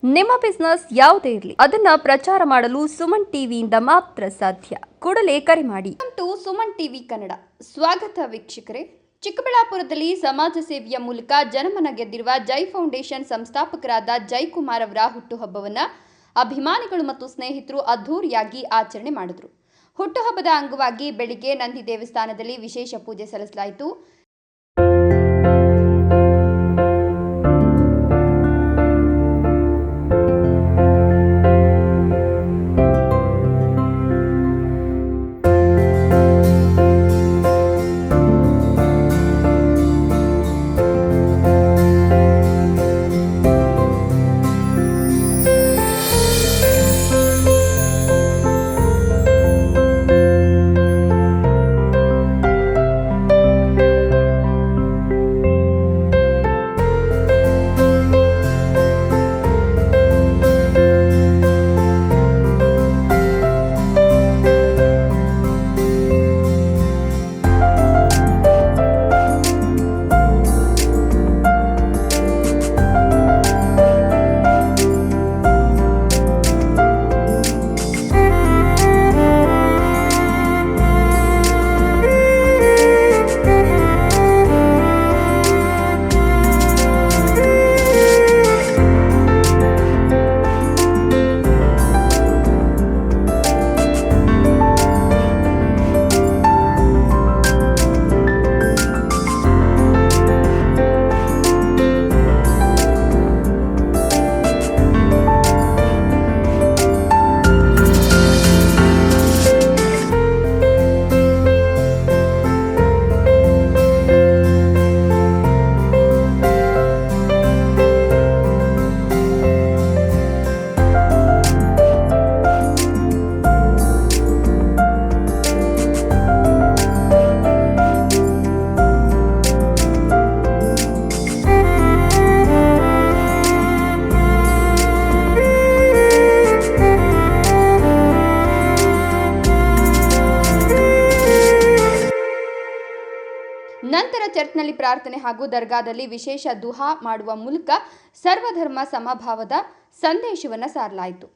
ನಿಮ್ಮ ಬಿಸ್ನೆಸ್ ಯಾವುದೇ ಇರಲಿ ಅದನ್ನ ಪ್ರಚಾರ ಮಾಡಲು ಸುಮನ್ ಟಿವಿಯಿಂದ ಮಾತ್ರ ಸಾಧ್ಯ. ಕೂಡಲೇ ಕರೆ ಮಾಡಿ. ಸುಮನ್ ಟಿವಿ ಕನ್ನಡ ಸ್ವಾಗತ ವೀಕ್ಷಕರೇ. ಚಿಕ್ಕಬಳ್ಳಾಪುರದಲ್ಲಿ ಸಮಾಜ ಸೇವೆಯ ಮೂಲಕ ಜನಮನ ಗೆದ್ದಿರುವ ಜೈ ಫೌಂಡೇಶನ್ ಸಂಸ್ಥಾಪಕರಾದ ಜೈಕುಮಾರ್ ಅವರ ಹುಟ್ಟುಹಬ್ಬವನ್ನು ಅಭಿಮಾನಿಗಳು ಮತ್ತು ಸ್ನೇಹಿತರು ಅದ್ಧೂರಿಯಾಗಿ ಆಚರಣೆ ಮಾಡಿದರು. ಹುಟ್ಟುಹಬ್ಬದ ಅಂಗವಾಗಿ ಬೆಳಿಗ್ಗೆ ನಂದಿ ದೇವಸ್ಥಾನದಲ್ಲಿ ವಿಶೇಷ ಪೂಜೆ ಸಲ್ಲಿಸಲಾಯಿತು. ನಂತರ ಚರ್ಚ್ನಲ್ಲಿ ಪ್ರಾರ್ಥನೆ ಹಾಗೂ ದರ್ಗಾದಲ್ಲಿ ವಿಶೇಷ ದುಹಾ ಮಾಡುವ ಮೂಲಕ ಸರ್ವಧರ್ಮ ಸಮಭಾವದ ಸಂದೇಶವನ್ನು ಸಾರಲಾಯಿತು.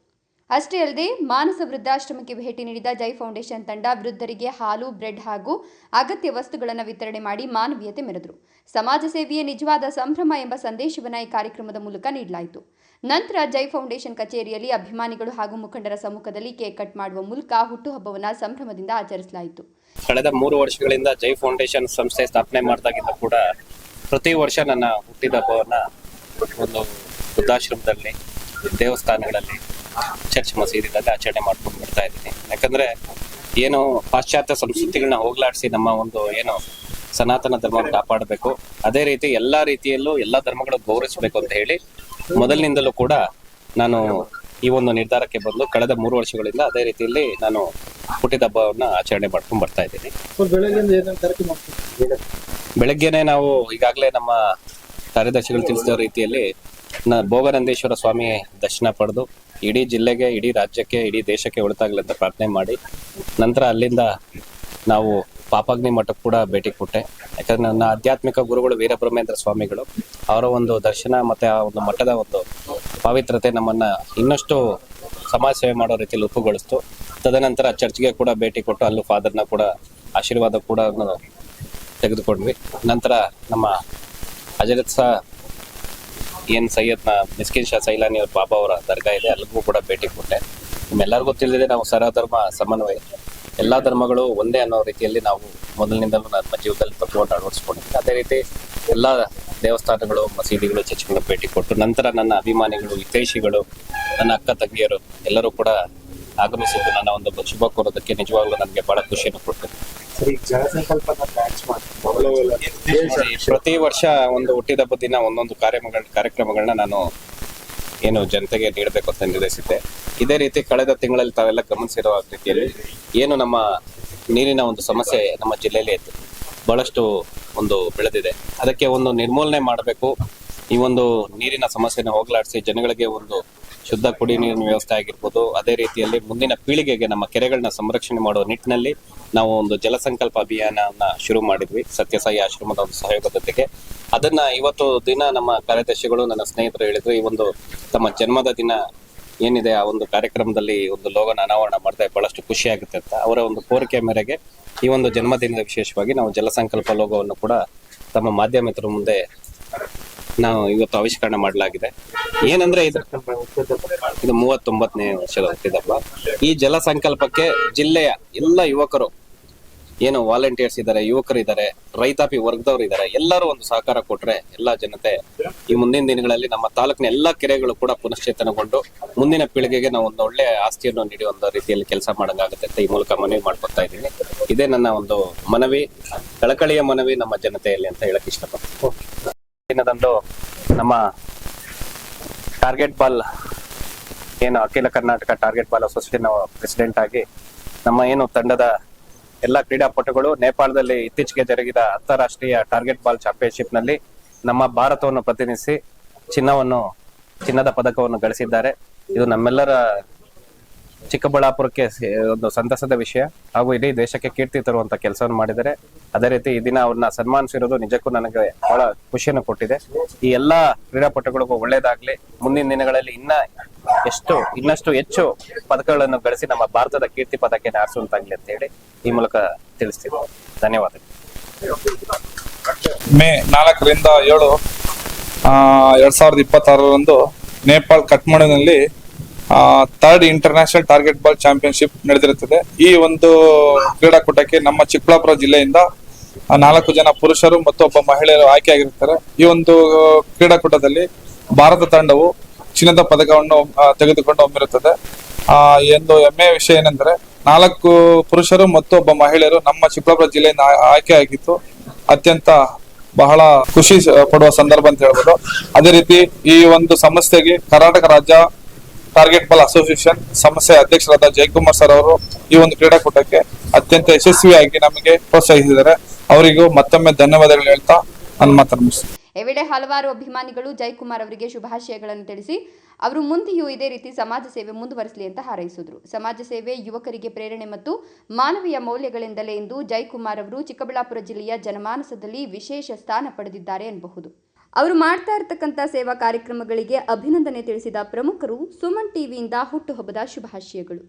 ಅಷ್ಟೇ ಅಲ್ಲದೆ ಮಾನಸ ವೃದ್ಧಾಶ್ರಮಕ್ಕೆ ಭೇಟಿ ನೀಡಿದ ಜೈ ಫೌಂಡೇಶನ್ ತಂಡ ವೃದ್ಧರಿಗೆ ಹಾಲು, ಬ್ರೆಡ್ ಹಾಗೂ ಅಗತ್ಯ ವಸ್ತುಗಳನ್ನು ವಿತರಣೆ ಮಾಡಿ ಮಾನವೀಯತೆ ಮೆರೆದರು. ಸಮಾಜ ಸೇವೆಯೇ ನಿಜವಾದ ಸಂಭ್ರಮ ಎಂಬ ಸಂದೇಶವನ್ನು ಈ ಕಾರ್ಯಕ್ರಮದ ಮೂಲಕ ನೀಡಲಾಯಿತು. ನಂತರ ಜೈ ಫೌಂಡೇಶನ್ ಕಚೇರಿಯಲ್ಲಿ ಅಭಿಮಾನಿಗಳು ಹಾಗೂ ಮುಖಂಡರ ಸಮ್ಮುಖದಲ್ಲಿ ಕೇಕ್ ಕಟ್ ಮಾಡುವ ಮೂಲಕ ಹುಟ್ಟುಹಬ್ಬವನ್ನು ಸಂಭ್ರಮದಿಂದ ಆಚರಿಸಲಾಯಿತು. ಕಳೆದ 3 ವರ್ಷಗಳಿಂದ ಜೈ ಫೌಂಡೇಶನ್ ಸಂಸ್ಥೆ ಸ್ಥಾಪನೆ ಮಾಡಿದಾಗಿಂದ ಕೂಡ ಪ್ರತಿ ವರ್ಷ ನನ್ನ ಹುಟ್ಟಿದ ಹಬ್ಬವನ್ನ ಒಂದು ವೃದ್ಧಾಶ್ರಮದಲ್ಲಿ, ದೇವಸ್ಥಾನಗಳಲ್ಲಿ, ಚರ್ಚ್ ಮಸೀದಿಗಳಲ್ಲಿ ಆಚರಣೆ ಮಾಡ್ಕೊಂಡು ಬರ್ತಾ ಇದ್ದೀನಿ. ಯಾಕಂದ್ರೆ ಏನು ಪಾಶ್ಚಾತ್ಯ ಸಂಸ್ಕೃತಿಗಳನ್ನ ಹೋಗ್ಲಾಡಿಸಿ ನಮ್ಮ ಒಂದು ಏನು ಸನಾತನ ಧರ್ಮವನ್ನು ಕಾಪಾಡಬೇಕು, ಅದೇ ರೀತಿ ಎಲ್ಲಾ ರೀತಿಯಲ್ಲೂ ಎಲ್ಲಾ ಧರ್ಮಗಳು ಗೌರವಿಸಬೇಕು ಅಂತ ಹೇಳಿ ಮೊದಲಿನಿಂದಲೂ ಕೂಡ ನಾನು ಈ ಒಂದು ನಿರ್ಧಾರಕ್ಕೆ ಬಂದು ಕಳೆದ 3 ವರ್ಷಗಳಿಂದ ಅದೇ ರೀತಿಯಲ್ಲಿ ನಾನು ಹುಟ್ಟಿದ ಹಬ್ಬವನ್ನ ಆಚರಣೆ ಮಾಡ್ಕೊಂಡು ಬರ್ತಾ ಇದ್ದೀನಿ. ಬೆಳಗ್ಗೆನೆ ನಾವು ಈಗಾಗಲೇ ನಮ್ಮ ಕಾರ್ಯದರ್ಶಿಗಳು ತಿಳಿಸಿದ ರೀತಿಯಲ್ಲಿ ಭೋಗನಂದೇಶ್ವರ ಸ್ವಾಮಿ ದರ್ಶನ ಪಡೆದು ಇಡೀ ಜಿಲ್ಲೆಗೆ, ಇಡೀ ರಾಜ್ಯಕ್ಕೆ, ಇಡೀ ದೇಶಕ್ಕೆ ಒಳಿತಾಗಲಿ ಅಂತ ಪ್ರಾರ್ಥನೆ ಮಾಡಿ ನಂತರ ಅಲ್ಲಿಂದ ನಾವು ಪಾಪಾಗ್ನಿ ಮಠಕ್ಕೆ ಕೂಡ ಭೇಟಿ ಕೊಟ್ಟೆ. ಯಾಕಂದ್ರೆ ನನ್ನ ಆಧ್ಯಾತ್ಮಿಕ ಗುರುಗಳು ವೀರಬ್ರಹ್ಮೇಂದ್ರ ಸ್ವಾಮಿಗಳು, ಅವರ ಒಂದು ದರ್ಶನ ಮತ್ತೆ ಆ ಒಂದು ಮಠದ ಒಂದು ಪವಿತ್ರತೆ ನಮ್ಮನ್ನ ಇನ್ನಷ್ಟು ಸಮಾಜ ಸೇವೆ ಮಾಡೋ ರೀತಿಯಲ್ಲಿ ಒಪ್ಪುಗೊಳಿಸ್ತು. ತದನಂತರ ಚರ್ಚ್ಗೆ ಕೂಡ ಭೇಟಿ ಕೊಟ್ಟು ಅಲ್ಲೂ ಫಾದರ್ನ ಕೂಡ ಆಶೀರ್ವಾದ ಕೂಡ ತೆಗೆದುಕೊಂಡ್ವಿ. ನಂತರ ನಮ್ಮ ಹಜರತ್ ಏನ್ ಸೈಯದ್ನ ಮಿಸ್ಕಿನ್ ಶಾ ಸೈಲಾನಿ ಅವ್ರ ಬಾಬಾ ಅವರ ದರ್ಗಾ ಇದೆ, ಅಲ್ಲಿಗೂ ಕೂಡ ಭೇಟಿ ಕೊಟ್ಟೆ. ನಿಮ್ಮೆಲ್ಲರಿಗೂ ತಿಳಿದಿದೆ ನಾವು ಸರ್ವಧರ್ಮ ಸಮನ್ವಯ, ಎಲ್ಲಾ ಧರ್ಮಗಳು ಒಂದೇ ಅನ್ನೋ ರೀತಿಯಲ್ಲಿ ನಾವು ಮೊದಲಿನಿಂದಲೂ ನಮ್ಮ ಜೀವನದಲ್ಲಿ ತತ್ವವನ್ನು ಅಳವಡಿಸ್ಕೊಂಡಿದ್ದೆ. ಅದೇ ರೀತಿ ಎಲ್ಲಾ ದೇವಸ್ಥಾನಗಳು, ಮಸೀದಿಗಳು, ಚರ್ಚ್ಗಳು ಭೇಟಿ ಕೊಟ್ಟು ನಂತರ ನನ್ನ ಅಭಿಮಾನಿಗಳು, ಹಿತೈಷಿಗಳು, ನನ್ನ ಅಕ್ಕ ತಂಗಿಯರು ಎಲ್ಲರೂ ಕೂಡ ಆಗಮಿಸಿದ್ದು ನನ್ನ ಒಂದು ಶುಭ ಕೋರೋದಕ್ಕೆ ನಿಜವಾಗ್ಲೂ ನನಗೆ ಬಹಳ ಖುಷಿಯನ್ನು ಕೊಟ್ಟು. ಪ್ರತಿ ವರ್ಷ ಒಂದು ಹುಟ್ಟಿದಬ್ಬ ದಿನ ಒಂದೊಂದು ಕಾರ್ಯಕ್ರಮಗಳನ್ನ ನಾನು ಏನು ಜನತೆಗೆ ನೀಡಬೇಕು ಅಂತ ನಿರ್ಧರಿಸಿದ್ದೆ. ಇದೇ ರೀತಿ ಕಳೆದ ತಿಂಗಳಲ್ಲಿ ತಾವೆಲ್ಲ ಗಮನಿಸಿರುವ ರೀತಿಯಲ್ಲಿ ಏನು ನಮ್ಮ ನೀರಿನ ಒಂದು ಸಮಸ್ಯೆ ನಮ್ಮ ಜಿಲ್ಲೆಯಲ್ಲಿ ಬಹಳಷ್ಟು ಒಂದು ಬೆಳೆದಿದೆ. ಅದಕ್ಕೆ ಒಂದು ನಿರ್ಮೂಲನೆ ಮಾಡಬೇಕು, ಈ ಒಂದು ನೀರಿನ ಸಮಸ್ಯೆನ ಹೋಗಲಾಡಿಸಿ ಜನಗಳಿಗೆ ಒಂದು ಶುದ್ಧ ಕುಡಿ ನೀರಿನ ವ್ಯವಸ್ಥೆ ಆಗಿರ್ಬೋದು, ಅದೇ ರೀತಿಯಲ್ಲಿ ಮುಂದಿನ ಪೀಳಿಗೆಗೆ ನಮ್ಮ ಕೆರೆಗಳನ್ನ ಸಂರಕ್ಷಣೆ ಮಾಡುವ ನಿಟ್ಟಿನಲ್ಲಿ ನಾವು ಒಂದು ಜಲಸಂಕಲ್ಪ ಅಭಿಯಾನವನ್ನ ಶುರು ಮಾಡಿದ್ವಿ ಸತ್ಯಸಾಯಿ ಆಶ್ರಮದ ಒಂದು ಸಹಯೋಗದೊಂದಿಗೆ. ಅದನ್ನ ಇವತ್ತು ದಿನ ನಮ್ಮ ಕಾರ್ಯದರ್ಶಿಗಳು, ನನ್ನ ಸ್ನೇಹಿತರು ಹೇಳಿದ್ರು, ಈ ಒಂದು ತಮ್ಮ ಜನ್ಮದ ದಿನ ಏನಿದೆ ಆ ಒಂದು ಕಾರ್ಯಕ್ರಮದಲ್ಲಿ ಒಂದು ಲೋಗೋನ ಅನಾವರಣ ಮಾಡಿದ್ರೆ ಬಹಳಷ್ಟು ಖುಷಿ ಆಗುತ್ತೆ ಅಂತ ಅವರ ಒಂದು ಕೋರಿಕೆ ಮೇರೆಗೆ ಈ ಒಂದು ಜನ್ಮದಿನದ ವಿಶೇಷವಾಗಿ ನಾವು ಜಲಸಂಕಲ್ಪ ಲೋಗೋವನ್ನು ಕೂಡ ತಮ್ಮ ಮಾಧ್ಯಮಿತರ ಮುಂದೆ ನಾವು ಇವತ್ತು ಆವಿಷ್ಕರಣ ಮಾಡಲಾಗಿದೆ. ಏನಂದ್ರೆ ಇದು 39ನೇ ವರ್ಷದ ಹುಟ್ಟಿದಬ್ಬ. ಈ ಜಲ ಸಂಕಲ್ಪಕ್ಕೆ ಜಿಲ್ಲೆಯ ಎಲ್ಲ ಯುವಕರು, ಏನು ವಾಲಂಟಿಯರ್ಸ್ ಇದ್ದಾರೆ, ಯುವಕರು ಇದ್ದಾರೆ, ರೈತಾಪಿ ವರ್ಗದವರು ಇದ್ದಾರೆ, ಎಲ್ಲರೂ ಒಂದು ಸಹಕಾರ ಕೊಟ್ರೆ ಎಲ್ಲ ಜನತೆ ಈ ಮುಂದಿನ ದಿನಗಳಲ್ಲಿ ನಮ್ಮ ತಾಲೂಕಿನ ಎಲ್ಲಾ ಕೆರೆಗಳು ಕೂಡ ಪುನಶ್ಚೇತನಗೊಂಡು ಮುಂದಿನ ಪೀಳಿಗೆಗೆ ನಾವು ಒಂದು ಒಳ್ಳೆ ಆಸ್ತಿಯನ್ನು ನೀಡುವಂತ ರೀತಿಯಲ್ಲಿ ಕೆಲಸ ಮಾಡಂಗಾಗುತ್ತೆ ಅಂತ ಈ ಮೂಲಕ ಮನವಿ ಮಾಡ್ಕೊತಾ ಇದ್ದೀನಿ. ಇದೇ ನನ್ನ ಒಂದು ಮನವಿ, ಕಳಕಳಿಯ ಮನವಿ ನಮ್ಮ ಜನತೆಯಲ್ಲಿ ಅಂತ ಹೇಳಕ್ ಇಷ್ಟಪಡ್ತೀನಿ. ದಿನದಂದು ನಮ್ಮ ಟಾರ್ಗೆಟ್ ಬಾಲ್ ಏನು ಅಖಿಲ Karnataka target ball association president ಆಗಿ ನಮ್ಮ ಏನು ತಂಡದ ಎಲ್ಲ ಕ್ರೀಡಾಪಟುಗಳು ನೇಪಾಳದಲ್ಲಿ ಇತ್ತೀಚೆಗೆ ಜರುಗಿದ ಅಂತಾರಾಷ್ಟ್ರೀಯ ಟಾರ್ಗೆಟ್ ಬಾಲ್ ಚಾಂಪಿಯನ್ಶಿಪ್ ನಲ್ಲಿ ನಮ್ಮ ಭಾರತವನ್ನು ಪ್ರತಿನಿಧಿಸಿ ಚಿನ್ನದ ಪದಕವನ್ನು ಗಳಿಸಿದ್ದಾರೆ. ಇದು ನಮ್ಮೆಲ್ಲರ ಚಿಕ್ಕಬಳ್ಳಾಪುರಕ್ಕೆ ಒಂದು ಸಂತಸದ ವಿಷಯ ಹಾಗೂ ಇಡೀ ದೇಶಕ್ಕೆ ಕೀರ್ತಿ ತರುವಂತ ಕೆಲಸವನ್ನು ಮಾಡಿದ್ದಾರೆ. ಅದೇ ರೀತಿ ಈ ದಿನ ಅವ್ರನ್ನ ಸನ್ಮಾನಿಸಿರೋದು ನಿಜಕ್ಕೂ ನನಗೆ ಬಹಳ ಖುಷಿಯನ್ನು ಕೊಟ್ಟಿದೆ. ಈ ಎಲ್ಲಾ ಕ್ರೀಡಾಪಟುಗಳಿಗೂ ಒಳ್ಳೇದಾಗ್ಲಿ, ಮುಂದಿನ ದಿನಗಳಲ್ಲಿ ಇನ್ನಷ್ಟು ಹೆಚ್ಚು ಪದಕಗಳನ್ನು ಗಳಿಸಿ ನಮ್ಮ ಭಾರತದ ಕೀರ್ತಿ ಪದಕ್ಕೆ ಆರಿಸುವಂತಾಗ್ಲಿ ಅಂತ ಹೇಳಿ ಈ ಮೂಲಕ ತಿಳಿಸ್ತೀವಿ. ಧನ್ಯವಾದಗಳು. ಮೇ 4ರಿಂದ 7, 2026 ನೇಪಾಳ್ ಕಠ್ಮಂಡುವಿನಲ್ಲಿ 3rd international target ball championship ನಡೆದಿರುತ್ತದೆ. ಈ ಒಂದು ಕ್ರೀಡಾಕೂಟಕ್ಕೆ ನಮ್ಮ ಚಿಕ್ಕಬಳ್ಳಾಪುರ ಜಿಲ್ಲೆಯಿಂದ 4 ಜನ ಪುರುಷರು ಮತ್ತು ಒಬ್ಬ ಮಹಿಳೆಯರು ಆಯ್ಕೆಯಾಗಿರುತ್ತಾರೆ. ಈ ಒಂದು ಕ್ರೀಡಾಕೂಟದಲ್ಲಿ ಭಾರತ ತಂಡವು ಚಿನ್ನದ ಪದಕವನ್ನು ತೆಗೆದುಕೊಂಡು ಹೊಮ್ಮಿರುತ್ತದೆ. ಎಂದು ಹೆಮ್ಮೆಯ ವಿಷಯ ಏನೆಂದರೆ 4 ಪುರುಷರು ಮತ್ತು ಒಬ್ಬ ಮಹಿಳೆಯರು ನಮ್ಮ ಚಿಕ್ಕಬಳ್ಳಾಪುರ ಜಿಲ್ಲೆಯಿಂದ ಆಯ್ಕೆಯಾಗಿತ್ತು. ಅತ್ಯಂತ ಬಹಳ ಖುಷಿ ಪಡುವ ಸಂದರ್ಭ ಅಂತ ಹೇಳ್ಬೋದು. ಅದೇ ರೀತಿ ಈ ಒಂದು ಸಂಸ್ಥೆಗೆ ಕರ್ನಾಟಕ ರಾಜ್ಯ ಟಾರ್ಗೆಟ್ ಬಾಲ್ ಅಸೋಸಿಯೇಷನ್ ಸಂಸ್ಥೆಯ ಅಧ್ಯಕ್ಷರಾದ ಜಯಕುಮಾರ್ ಸರ್ ಅವರು ಈ ಒಂದು ಕ್ರೀಡಾಕೂಟಕ್ಕೆ ಅತ್ಯಂತ ಯಶಸ್ವಿಯಾಗಿ ನಮಗೆ ಪ್ರೋತ್ಸಾಹಿಸಿದ್ದಾರೆ. ಅವರಿಗೂ ಮತ್ತೊಮ್ಮೆ ಧನ್ಯವಾದಗಳು ಹೇಳ್ತಾ ನನ್ನ ಮಾತನ್ನು ಮುಗಿಸ್ತೀನಿ. ಈ ವೇಳೆ ಹಲವಾರು ಅಭಿಮಾನಿಗಳು ಜಯಕುಮಾರ್ ಅವರಿಗೆ ಶುಭಾಶಯಗಳನ್ನು ತಿಳಿಸಿ ಅವರು ಮುಂದೆಯೂ ಇದೇ ರೀತಿ ಸಮಾಜ ಸೇವೆ ಮುಂದುವರಿಸಲಿ ಅಂತ ಹಾರೈಸಿದರು. ಸಮಾಜ ಸೇವೆ ಯುವಕರಿಗೆ ಪ್ರೇರಣೆ ಮತ್ತು ಮಾನವೀಯ ಮೌಲ್ಯಗಳಿಂದಲೇ ಎಂದು ಜಯಕುಮಾರ್ ಅವರು ಚಿಕ್ಕಬಳ್ಳಾಪುರ ಜಿಲ್ಲೆಯ ಜನಮಾನಸದಲ್ಲಿ ವಿಶೇಷ ಸ್ಥಾನ ಪಡೆದಿದ್ದಾರೆ ಎನ್ನಬಹುದು. ಅವರು ಮಾಡ್ತಾ ಇರತಕ್ಕಂಥ ಸೇವಾ ಕಾರ್ಯಕ್ರಮಗಳಿಗೆ ಅಭಿನಂದನೆ ತಿಳಿಸಿದ ಪ್ರಮುಖರು ಸುಮನ್ ಟಿವಿಯಿಂದ ಹುಟ್ಟುಹಬ್ಬದ ಶುಭಾಶಯಗಳು.